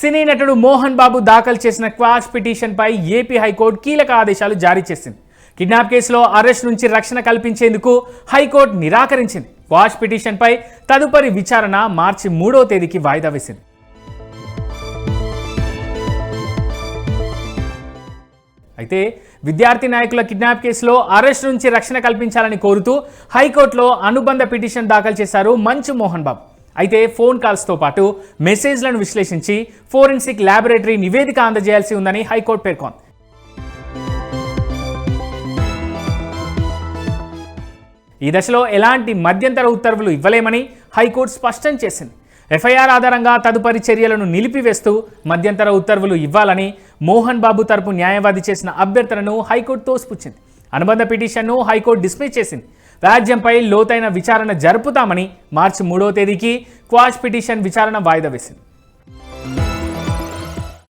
సినీ నటుడు మోహన్ బాబు దాఖలు చేసిన క్వాష్ పిటిషన్పై ఏపీ హైకోర్టు కీలక ఆదేశాలు జారీ చేసింది. కిడ్నాప్ కేసులో అరెస్ట్ నుంచి రక్షణ కల్పించేందుకు హైకోర్టు నిరాకరించింది. క్వాష్ పిటిషన్పై తదుపరి విచారణ మార్చి 3వ తేదీకి వాయిదా వేసింది. అయితే విద్యార్థి నాయకుల కిడ్నాప్ కేసులో అరెస్ట్ నుంచి రక్షణ కల్పించాలని కోరుతూ హైకోర్టులో అనుబంధ పిటిషన్ దాఖలు చేశారు మంచు మోహన్ బాబు. అయితే ఫోన్ కాల్స్తో పాటు మెసేజ్లను విశ్లేషించి ఫోరెన్సిక్ ల్యాబొరేటరీ నివేదిక అందజేయాల్సి ఉందని హైకోర్టు పేర్కొంది. ఈ దశలో ఎలాంటి మధ్యంతర ఉత్తర్వులు ఇవ్వలేమని హైకోర్టు స్పష్టం చేసింది. ఎఫ్ఐఆర్ ఆధారంగా తదుపరి చర్యలను నిలిపివేస్తూ మధ్యంతర ఉత్తర్వులు ఇవ్వాలని మోహన్ బాబు తరపు న్యాయవాది చేసిన అభ్యర్థనను హైకోర్టు తోసిపుచ్చింది. అనుబంధ పిటిషన్ను హైకోర్టు డిస్మిస్ చేసింది. వ్యాజ్యంపై లోతైన విచారణ జరుపుతామని మార్చి 3వ తేదీకి క్వాష్ పిటిషన్ విచారణ వాయిదా వేసింది.